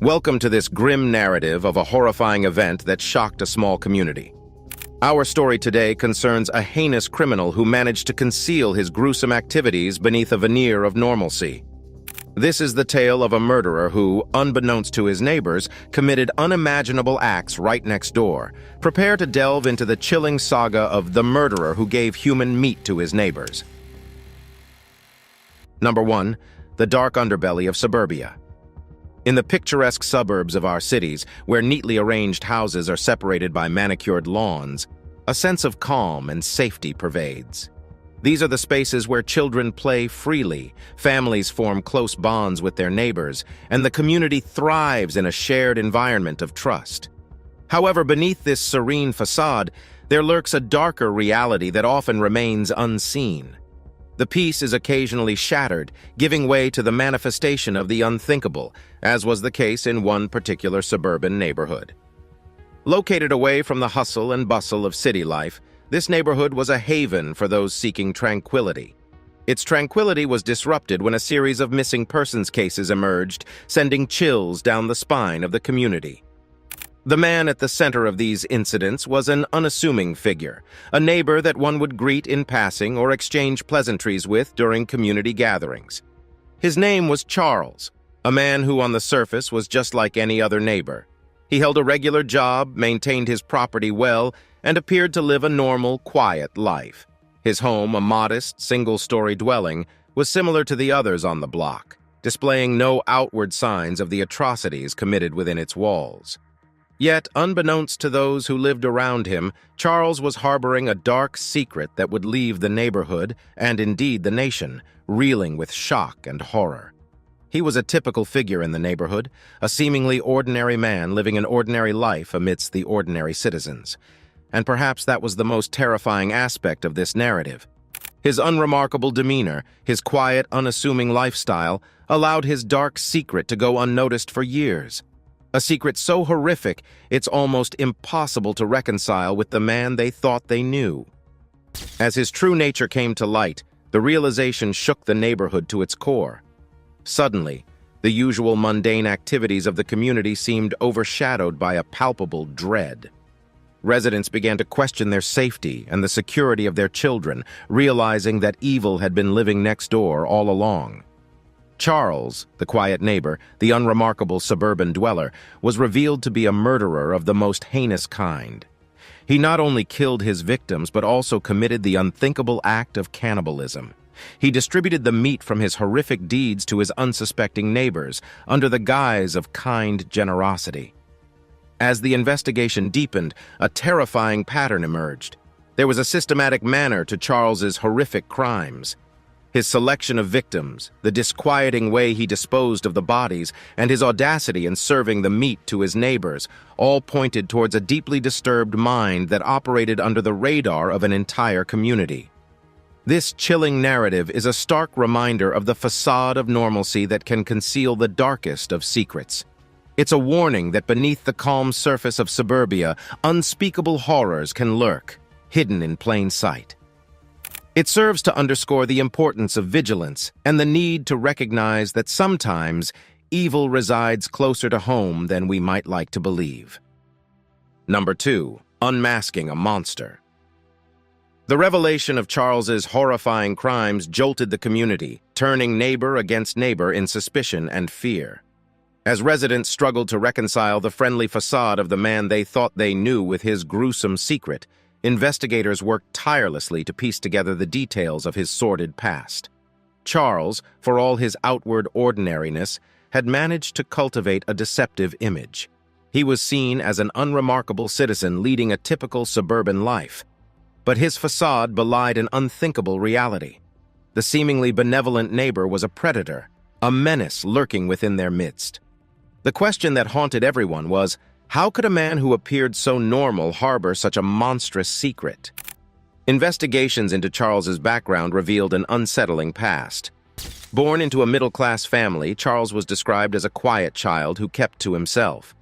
Welcome to this grim narrative of a horrifying event that shocked a small community. Our story today concerns a heinous criminal who managed to conceal his gruesome activities beneath a veneer of normalcy. This is the tale of a murderer who, unbeknownst to his neighbors, committed unimaginable acts right next door. Prepare to delve into the chilling saga of the murderer who gave human meat to his neighbors. Number 1. The dark underbelly of suburbia. In the picturesque suburbs of our cities, where neatly arranged houses are separated by manicured lawns, a sense of calm and safety pervades. These are the spaces where children play freely, families form close bonds with their neighbors, and the community thrives in a shared environment of trust. However, beneath this serene facade, there lurks a darker reality that often remains unseen. The peace is occasionally shattered, giving way to the manifestation of the unthinkable, as was the case in one particular suburban neighborhood. Located away from the hustle and bustle of city life, this neighborhood was a haven for those seeking tranquility. Its tranquility was disrupted when a series of missing persons cases emerged, sending chills down the spine of the community. The man at the center of these incidents was an unassuming figure, a neighbor that one would greet in passing or exchange pleasantries with during community gatherings. His name was Charles, a man who on the surface was just like any other neighbor. He held a regular job, maintained his property well, and appeared to live a normal, quiet life. His home, a modest, single-story dwelling, was similar to the others on the block, displaying no outward signs of the atrocities committed within its walls. Yet, unbeknownst to those who lived around him, Charles was harboring a dark secret that would leave the neighborhood, and indeed the nation, reeling with shock and horror. He was a typical figure in the neighborhood, a seemingly ordinary man living an ordinary life amidst the ordinary citizens. And perhaps that was the most terrifying aspect of this narrative. His unremarkable demeanor, his quiet, unassuming lifestyle, allowed his dark secret to go unnoticed for years. A secret so horrific, it's almost impossible to reconcile with the man they thought they knew. As his true nature came to light, the realization shook the neighborhood to its core. Suddenly, the usual mundane activities of the community seemed overshadowed by a palpable dread. Residents began to question their safety and the security of their children, realizing that evil had been living next door all along. Charles, the quiet neighbor, the unremarkable suburban dweller, was revealed to be a murderer of the most heinous kind. He not only killed his victims, but also committed the unthinkable act of cannibalism. He distributed the meat from his horrific deeds to his unsuspecting neighbors, under the guise of kind generosity. As the investigation deepened, a terrifying pattern emerged. There was a systematic manner to Charles's horrific crimes. His selection of victims, the disquieting way he disposed of the bodies, and his audacity in serving the meat to his neighbors, all pointed towards a deeply disturbed mind that operated under the radar of an entire community. This chilling narrative is a stark reminder of the facade of normalcy that can conceal the darkest of secrets. It's a warning that beneath the calm surface of suburbia, unspeakable horrors can lurk, hidden in plain sight. It serves to underscore the importance of vigilance and the need to recognize that sometimes evil resides closer to home than we might like to believe. Number 2. Unmasking a monster. The revelation of Charles's horrifying crimes jolted the community, turning neighbor against neighbor in suspicion and fear. As residents struggled to reconcile the friendly facade of the man they thought they knew with his gruesome secret, investigators worked tirelessly to piece together the details of his sordid past. Charles, for all his outward ordinariness, had managed to cultivate a deceptive image. He was seen as an unremarkable citizen leading a typical suburban life. But his facade belied an unthinkable reality. The seemingly benevolent neighbor was a predator, a menace lurking within their midst. The question that haunted everyone was, how could a man who appeared so normal harbor such a monstrous secret? Investigations into Charles's background revealed an unsettling past. Born into a middle-class family, Charles was described as a quiet child who kept to himself.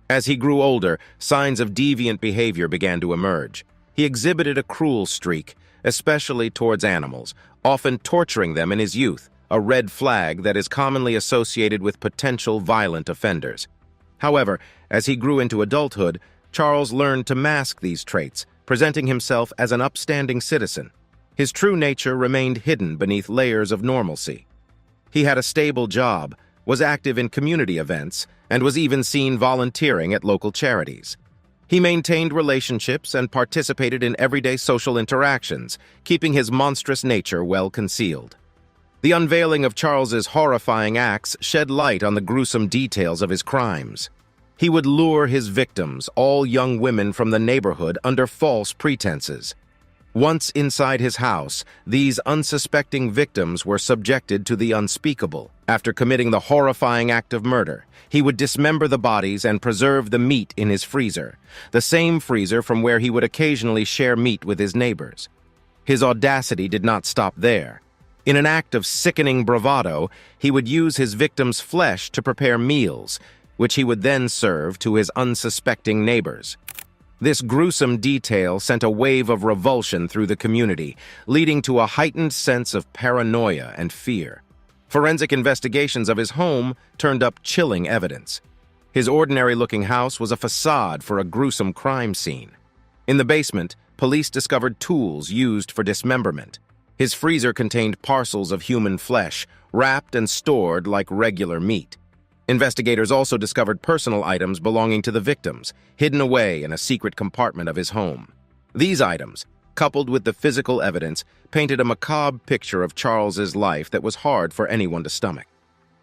As he grew older, signs of deviant behavior began to emerge. He exhibited a cruel streak, especially towards animals, often torturing them in his youth, a red flag that is commonly associated with potential violent offenders. However, as he grew into adulthood, Charles learned to mask these traits, presenting himself as an upstanding citizen. His true nature remained hidden beneath layers of normalcy. He had a stable job, was active in community events, and was even seen volunteering at local charities. He maintained relationships and participated in everyday social interactions, keeping his monstrous nature well concealed. The unveiling of Charles's horrifying acts shed light on the gruesome details of his crimes. He would lure his victims, all young women from the neighborhood, under false pretenses. Once inside his house, these unsuspecting victims were subjected to the unspeakable. After committing the horrifying act of murder, he would dismember the bodies and preserve the meat in his freezer, the same freezer from where he would occasionally share meat with his neighbors. His audacity did not stop there. In an act of sickening bravado, he would use his victims' flesh to prepare meals, which he would then serve to his unsuspecting neighbors. This gruesome detail sent a wave of revulsion through the community, leading to a heightened sense of paranoia and fear. Forensic investigations of his home turned up chilling evidence. His ordinary-looking house was a facade for a gruesome crime scene. In the basement, police discovered tools used for dismemberment. His freezer contained parcels of human flesh, wrapped and stored like regular meat. Investigators also discovered personal items belonging to the victims, hidden away in a secret compartment of his home. These items, coupled with the physical evidence, painted a macabre picture of Charles's life that was hard for anyone to stomach.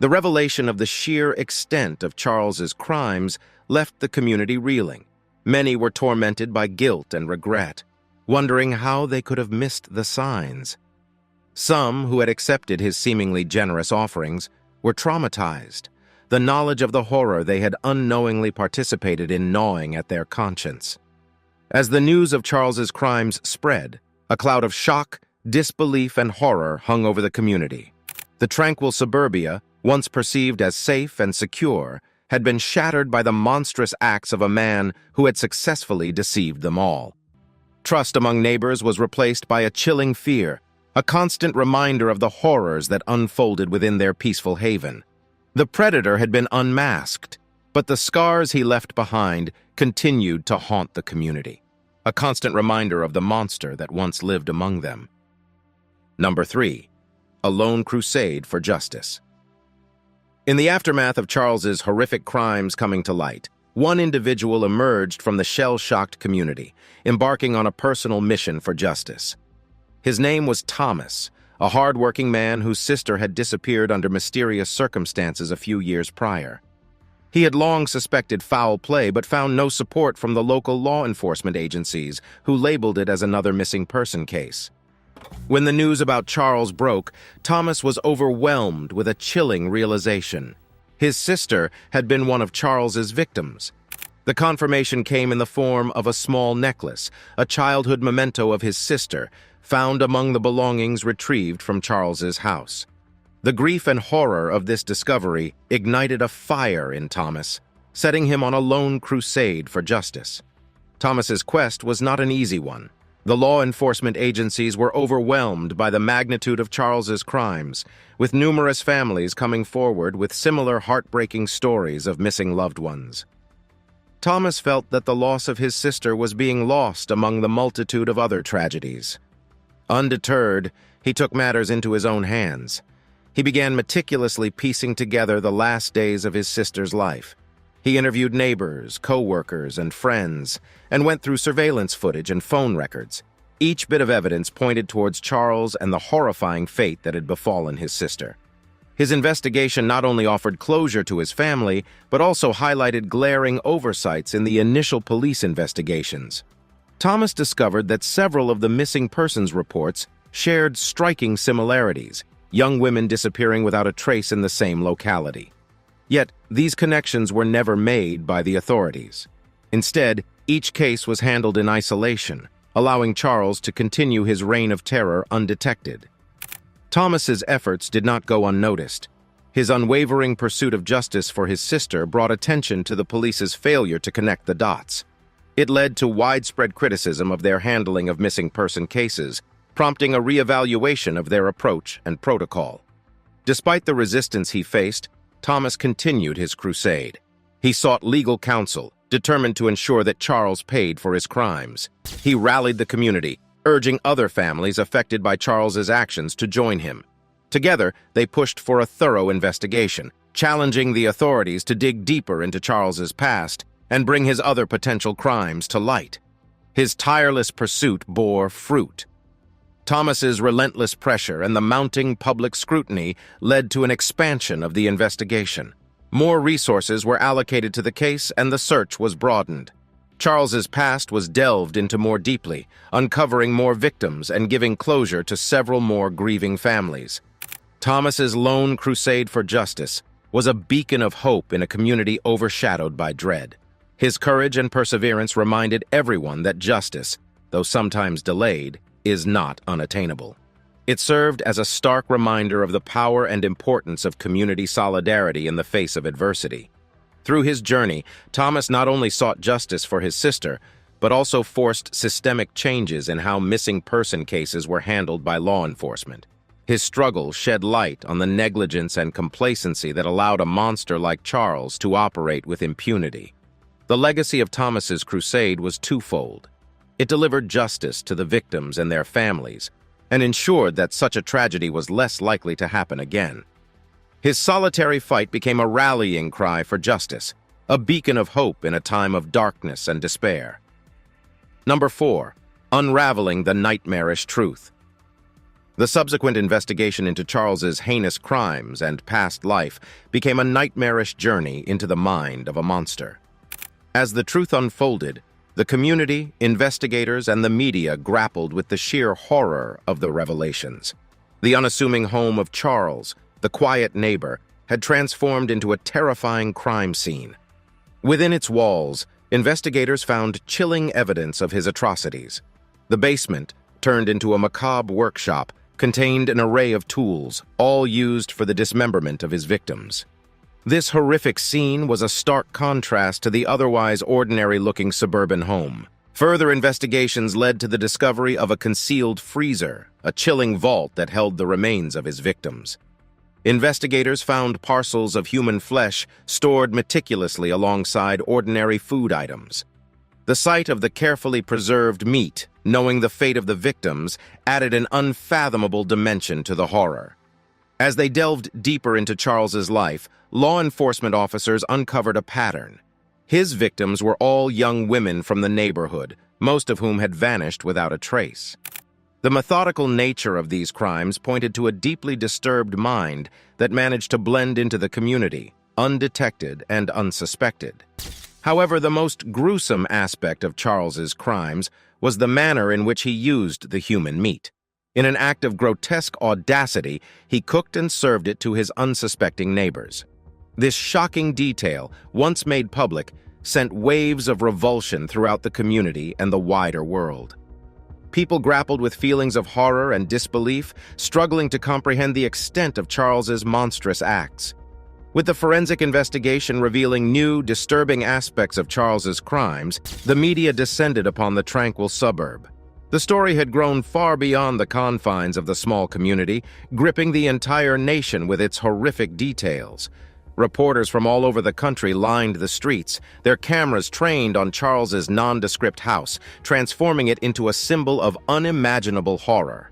The revelation of the sheer extent of Charles's crimes left the community reeling. Many were tormented by guilt and regret, wondering how they could have missed the signs. Some, who had accepted his seemingly generous offerings, were traumatized, the knowledge of the horror they had unknowingly participated in gnawing at their conscience. As the news of Charles's crimes spread, a cloud of shock, disbelief, and horror hung over the community. The tranquil suburbia, once perceived as safe and secure, had been shattered by the monstrous acts of a man who had successfully deceived them all. Trust among neighbors was replaced by a chilling fear, a constant reminder of the horrors that unfolded within their peaceful haven. The predator had been unmasked, but the scars he left behind continued to haunt the community, a constant reminder of the monster that once lived among them. Number 3. A lone crusade for justice. In the aftermath of Charles's horrific crimes coming to light, one individual emerged from the shell-shocked community, embarking on a personal mission for justice. His name was Thomas, a hard-working man whose sister had disappeared under mysterious circumstances a few years prior. He had long suspected foul play but found no support from the local law enforcement agencies, who labeled it as another missing person case. When the news about Charles broke, Thomas was overwhelmed with a chilling realization. His sister had been one of Charles's victims. The confirmation came in the form of a small necklace, a childhood memento of his sister, found among the belongings retrieved from Charles's house. The grief and horror of this discovery ignited a fire in Thomas, setting him on a lone crusade for justice. Thomas's quest was not an easy one. The law enforcement agencies were overwhelmed by the magnitude of Charles's crimes, with numerous families coming forward with similar heartbreaking stories of missing loved ones. Thomas felt that the loss of his sister was being lost among the multitude of other tragedies. Undeterred, he took matters into his own hands. He began meticulously piecing together the last days of his sister's life. He interviewed neighbors, co-workers, and friends, and went through surveillance footage and phone records. Each bit of evidence pointed towards Charles and the horrifying fate that had befallen his sister. His investigation not only offered closure to his family, but also highlighted glaring oversights in the initial police investigations. Thomas discovered that several of the missing persons reports shared striking similarities, young women disappearing without a trace in the same locality. Yet, these connections were never made by the authorities. Instead, each case was handled in isolation, allowing Charles to continue his reign of terror undetected. Thomas's efforts did not go unnoticed. His unwavering pursuit of justice for his sister brought attention to the police's failure to connect the dots. It led to widespread criticism of their handling of missing person cases, prompting a reevaluation of their approach and protocol. Despite the resistance he faced, Thomas continued his crusade. He sought legal counsel, determined to ensure that Charles paid for his crimes. He rallied the community, urging other families affected by Charles's actions to join him. Together, they pushed for a thorough investigation, challenging the authorities to dig deeper into Charles's past and bring his other potential crimes to light. His tireless pursuit bore fruit. Thomas's relentless pressure and the mounting public scrutiny led to an expansion of the investigation. More resources were allocated to the case and the search was broadened. Charles's past was delved into more deeply, uncovering more victims and giving closure to several more grieving families. Thomas's lone crusade for justice was a beacon of hope in a community overshadowed by dread. His courage and perseverance reminded everyone that justice, though sometimes delayed, is not unattainable. It served as a stark reminder of the power and importance of community solidarity in the face of adversity. Through his journey, Thomas not only sought justice for his sister, but also forced systemic changes in how missing person cases were handled by law enforcement. His struggle shed light on the negligence and complacency that allowed a monster like Charles to operate with impunity. The legacy of Thomas's crusade was twofold. It delivered justice to the victims and their families, and ensured that such a tragedy was less likely to happen again. His solitary fight became a rallying cry for justice, a beacon of hope in a time of darkness and despair. Number 4. Unraveling the nightmarish truth. The subsequent investigation into Charles's heinous crimes and past life became a nightmarish journey into the mind of a monster. As the truth unfolded, the community, investigators, and the media grappled with the sheer horror of the revelations. The unassuming home of Charles, the quiet neighbor, had transformed into a terrifying crime scene. Within its walls, investigators found chilling evidence of his atrocities. The basement, turned into a macabre workshop, contained an array of tools, all used for the dismemberment of his victims. This horrific scene was a stark contrast to the otherwise ordinary-looking suburban home. Further investigations led to the discovery of a concealed freezer, a chilling vault that held the remains of his victims. Investigators found parcels of human flesh stored meticulously alongside ordinary food items. The sight of the carefully preserved meat, knowing the fate of the victims, added an unfathomable dimension to the horror. As they delved deeper into Charles's life, law enforcement officers uncovered a pattern. His victims were all young women from the neighborhood, most of whom had vanished without a trace. The methodical nature of these crimes pointed to a deeply disturbed mind that managed to blend into the community, undetected and unsuspected. However, the most gruesome aspect of Charles's crimes was the manner in which he used the human meat. In an act of grotesque audacity, he cooked and served it to his unsuspecting neighbors. This shocking detail, once made public, sent waves of revulsion throughout the community and the wider world. People grappled with feelings of horror and disbelief, struggling to comprehend the extent of Charles's monstrous acts. With the forensic investigation revealing new, disturbing aspects of Charles's crimes, the media descended upon the tranquil suburb. The story had grown far beyond the confines of the small community, gripping the entire nation with its horrific details. Reporters from all over the country lined the streets, their cameras trained on Charles's nondescript house, transforming it into a symbol of unimaginable horror.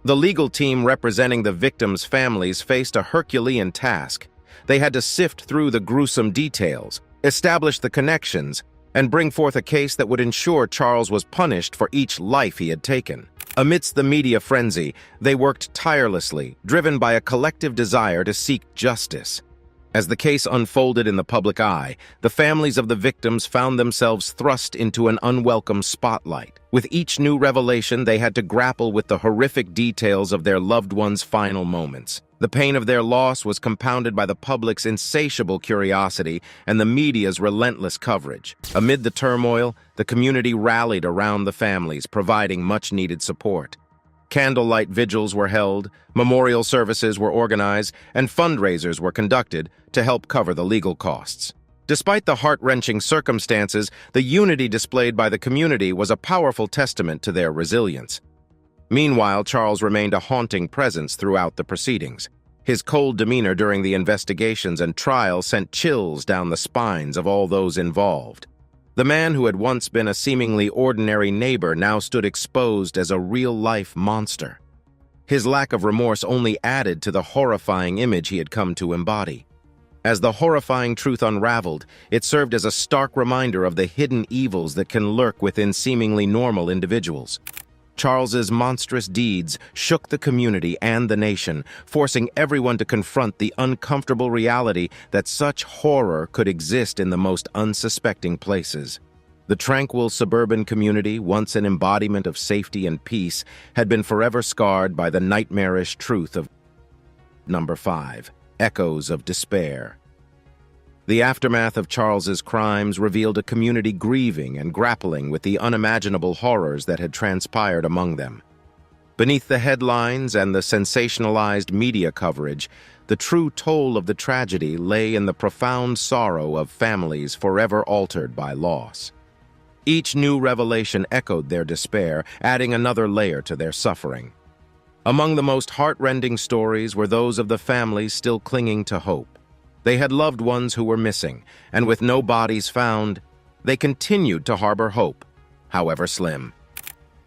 The legal team representing the victims' families faced a Herculean task. They had to sift through the gruesome details, establish the connections, and bring forth a case that would ensure Charles was punished for each life he had taken. Amidst the media frenzy, they worked tirelessly, driven by a collective desire to seek justice. As the case unfolded in the public eye, the families of the victims found themselves thrust into an unwelcome spotlight. With each new revelation, they had to grapple with the horrific details of their loved ones' final moments. The pain of their loss was compounded by the public's insatiable curiosity and the media's relentless coverage. Amid the turmoil, the community rallied around the families, providing much-needed support. Candlelight vigils were held, memorial services were organized, and fundraisers were conducted to help cover the legal costs. Despite the heart-wrenching circumstances, the unity displayed by the community was a powerful testament to their resilience. Meanwhile, Charles remained a haunting presence throughout the proceedings. His cold demeanor during the investigations and trial sent chills down the spines of all those involved. The man who had once been a seemingly ordinary neighbor now stood exposed as a real-life monster. His lack of remorse only added to the horrifying image he had come to embody. As the horrifying truth unraveled, it served as a stark reminder of the hidden evils that can lurk within seemingly normal individuals. Charles's monstrous deeds shook the community and the nation, forcing everyone to confront the uncomfortable reality that such horror could exist in the most unsuspecting places. The tranquil suburban community, once an embodiment of safety and peace, had been forever scarred by the nightmarish truth of Number 5. Echoes of Despair. The aftermath of Charles's crimes revealed a community grieving and grappling with the unimaginable horrors that had transpired among them. Beneath the headlines and the sensationalized media coverage, the true toll of the tragedy lay in the profound sorrow of families forever altered by loss. Each new revelation echoed their despair, adding another layer to their suffering. Among the most heartrending stories were those of the families still clinging to hope. They had loved ones who were missing, and with no bodies found, they continued to harbor hope, however slim.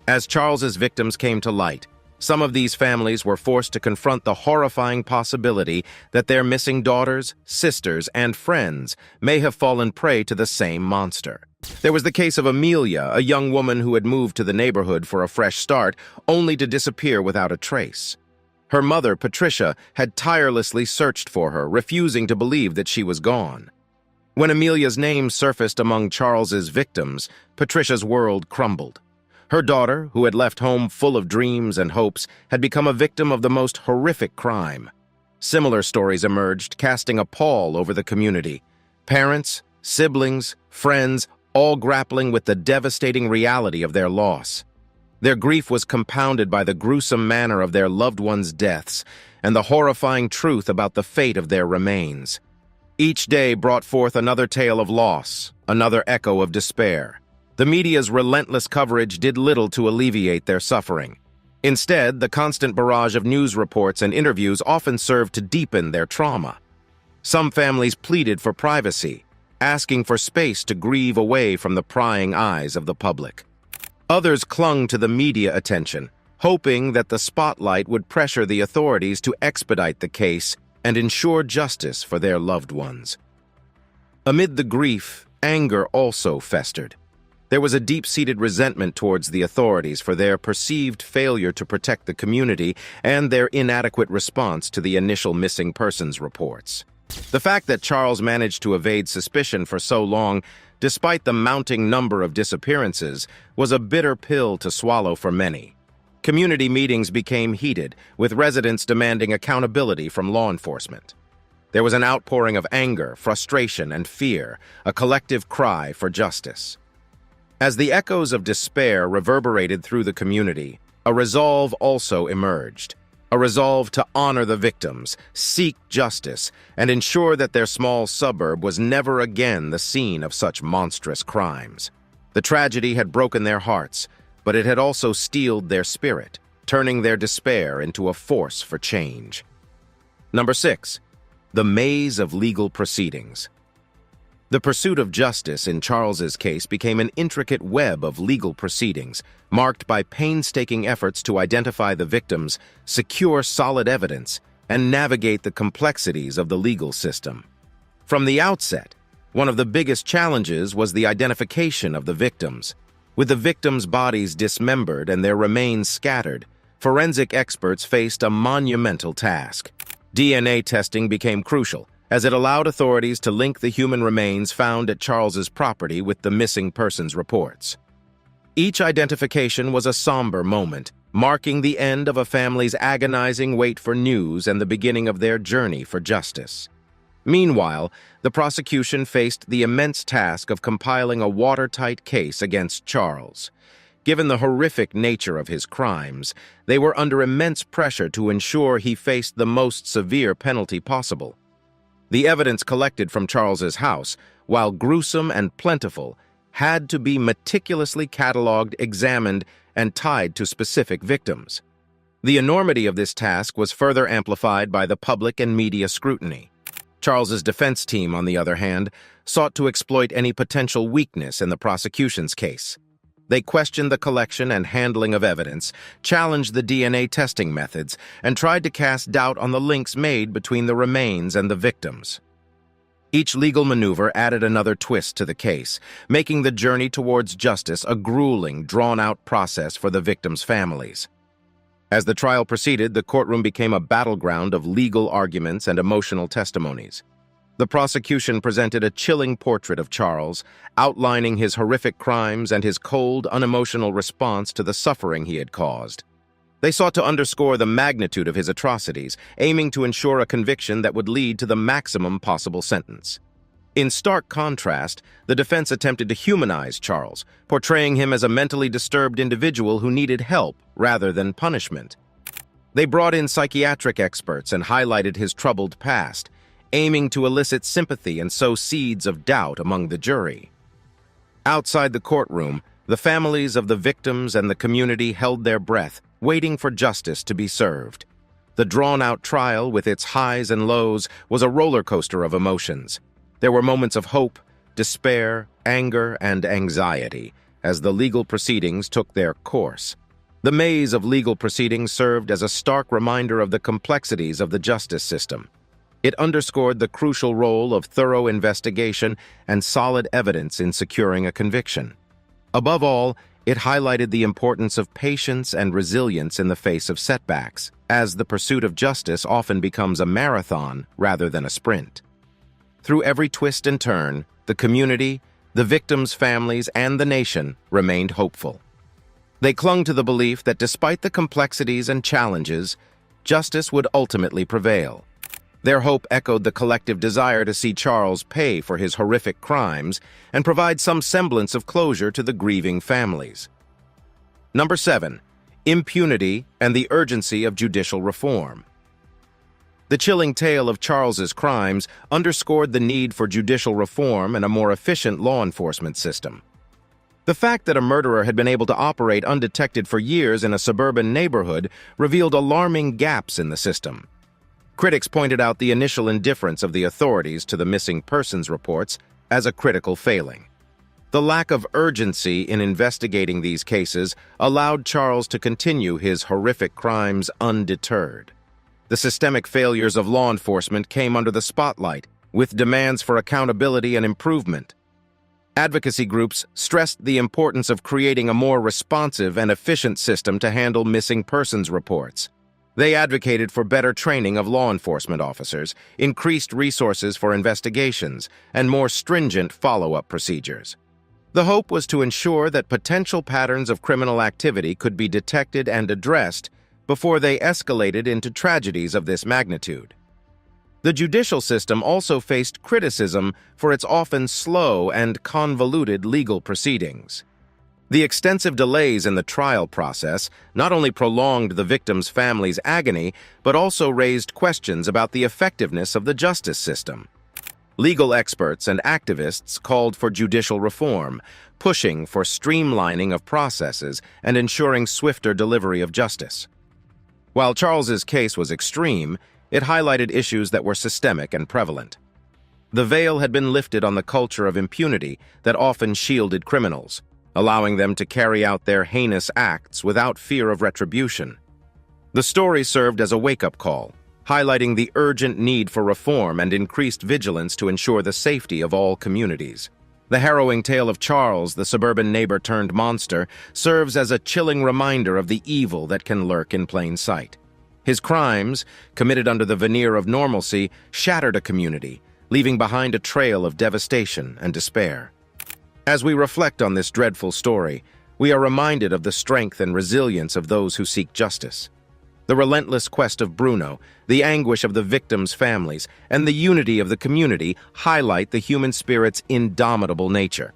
As Charles's victims came to light, some of these families were forced to confront the horrifying possibility that their missing daughters, sisters, and friends may have fallen prey to the same monster. There was the case of Amelia, a young woman who had moved to the neighborhood for a fresh start, only to disappear without a trace. Her mother, Patricia, had tirelessly searched for her, refusing to believe that she was gone. When Amelia's name surfaced among Charles's victims, Patricia's world crumbled. Her daughter, who had left home full of dreams and hopes, had become a victim of the most horrific crime. Similar stories emerged, casting a pall over the community. Parents, siblings, friends, all grappling with the devastating reality of their loss. Their grief was compounded by the gruesome manner of their loved ones' deaths and the horrifying truth about the fate of their remains. Each day brought forth another tale of loss, another echo of despair. The media's relentless coverage did little to alleviate their suffering. Instead, the constant barrage of news reports and interviews often served to deepen their trauma. Some families pleaded for privacy, asking for space to grieve away from the prying eyes of the public. Others clung to the media attention, hoping that the spotlight would pressure the authorities to expedite the case and ensure justice for their loved ones. Amid the grief, anger also festered. There was a deep-seated resentment towards the authorities for their perceived failure to protect the community and their inadequate response to the initial missing persons reports. The fact that Charles managed to evade suspicion for so long, despite the mounting number of disappearances, was a bitter pill to swallow for many. Community meetings became heated, with residents demanding accountability from law enforcement. There was an outpouring of anger, frustration, and fear, a collective cry for justice. As the echoes of despair reverberated through the community, a resolve also emerged. A resolve to honor the victims, seek justice, and ensure that their small suburb was never again the scene of such monstrous crimes. The tragedy had broken their hearts, but it had also steeled their spirit, turning their despair into a force for change. Number 6. The maze of legal proceedings. The pursuit of justice in Charles's case became an intricate web of legal proceedings, marked by painstaking efforts to identify the victims, secure solid evidence, and navigate the complexities of the legal system. From the outset, one of the biggest challenges was the identification of the victims. With the victims' bodies dismembered and their remains scattered, forensic experts faced a monumental task. DNA testing became crucial, as it allowed authorities to link the human remains found at Charles's property with the missing persons reports. Each identification was a somber moment, marking the end of a family's agonizing wait for news and the beginning of their journey for justice. Meanwhile, the prosecution faced the immense task of compiling a watertight case against Charles. Given the horrific nature of his crimes, they were under immense pressure to ensure he faced the most severe penalty possible. The evidence collected from Charles's house, while gruesome and plentiful, had to be meticulously cataloged, examined, and tied to specific victims. The enormity of this task was further amplified by the public and media scrutiny. Charles's defense team, on the other hand, sought to exploit any potential weakness in the prosecution's case. They questioned the collection and handling of evidence, challenged the DNA testing methods, and tried to cast doubt on the links made between the remains and the victims. Each legal maneuver added another twist to the case, making the journey towards justice a grueling, drawn-out process for the victims' families. As the trial proceeded, the courtroom became a battleground of legal arguments and emotional testimonies. The prosecution presented a chilling portrait of Charles, outlining his horrific crimes and his cold, unemotional response to the suffering he had caused. They sought to underscore the magnitude of his atrocities, aiming to ensure a conviction that would lead to the maximum possible sentence. In stark contrast, the defense attempted to humanize Charles, portraying him as a mentally disturbed individual who needed help rather than punishment. They brought in psychiatric experts and highlighted his troubled past, aiming to elicit sympathy and sow seeds of doubt among the jury. Outside the courtroom, the families of the victims and the community held their breath, waiting for justice to be served. The drawn-out trial, with its highs and lows, was a roller coaster of emotions. There were moments of hope, despair, anger, and anxiety as the legal proceedings took their course. The maze of legal proceedings served as a stark reminder of the complexities of the justice system. It underscored the crucial role of thorough investigation and solid evidence in securing a conviction. Above all, it highlighted the importance of patience and resilience in the face of setbacks, as the pursuit of justice often becomes a marathon rather than a sprint. Through every twist and turn, the community, the victims' families, and the nation remained hopeful. They clung to the belief that despite the complexities and challenges, justice would ultimately prevail. Their hope echoed the collective desire to see Charles pay for his horrific crimes and provide some semblance of closure to the grieving families. Number 7. Impunity and the urgency of judicial reform. The chilling tale of Charles's crimes underscored the need for judicial reform and a more efficient law enforcement system. The fact that a murderer had been able to operate undetected for years in a suburban neighborhood revealed alarming gaps in the system. Critics pointed out the initial indifference of the authorities to the missing persons reports as a critical failing. The lack of urgency in investigating these cases allowed Charles to continue his horrific crimes undeterred. The systemic failures of law enforcement came under the spotlight, with demands for accountability and improvement. Advocacy groups stressed the importance of creating a more responsive and efficient system to handle missing persons reports. They advocated for better training of law enforcement officers, increased resources for investigations, and more stringent follow-up procedures. The hope was to ensure that potential patterns of criminal activity could be detected and addressed before they escalated into tragedies of this magnitude. The judicial system also faced criticism for its often slow and convoluted legal proceedings. The extensive delays in the trial process not only prolonged the victims' families' agony, but also raised questions about the effectiveness of the justice system. Legal experts and activists called for judicial reform, pushing for streamlining of processes and ensuring swifter delivery of justice. While Charles's case was extreme, it highlighted issues that were systemic and prevalent. The veil had been lifted on the culture of impunity that often shielded criminals, allowing them to carry out their heinous acts without fear of retribution. The story served as a wake-up call, highlighting the urgent need for reform and increased vigilance to ensure the safety of all communities. The harrowing tale of Charles, the suburban neighbor-turned-monster, serves as a chilling reminder of the evil that can lurk in plain sight. His crimes, committed under the veneer of normalcy, shattered a community, leaving behind a trail of devastation and despair. As we reflect on this dreadful story, we are reminded of the strength and resilience of those who seek justice. The relentless quest of Bruno, the anguish of the victims' families, and the unity of the community highlight the human spirit's indomitable nature.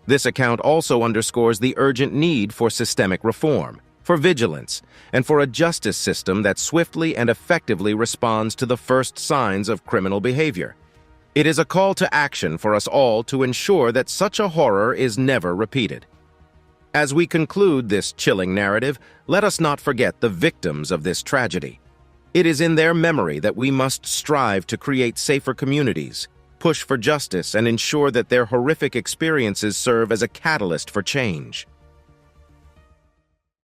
This account also underscores the urgent need for systemic reform, for vigilance, and for a justice system that swiftly and effectively responds to the first signs of criminal behavior. It is a call to action for us all to ensure that such a horror is never repeated. As we conclude this chilling narrative, let us not forget the victims of this tragedy. It is in their memory that we must strive to create safer communities, push for justice, and ensure that their horrific experiences serve as a catalyst for change.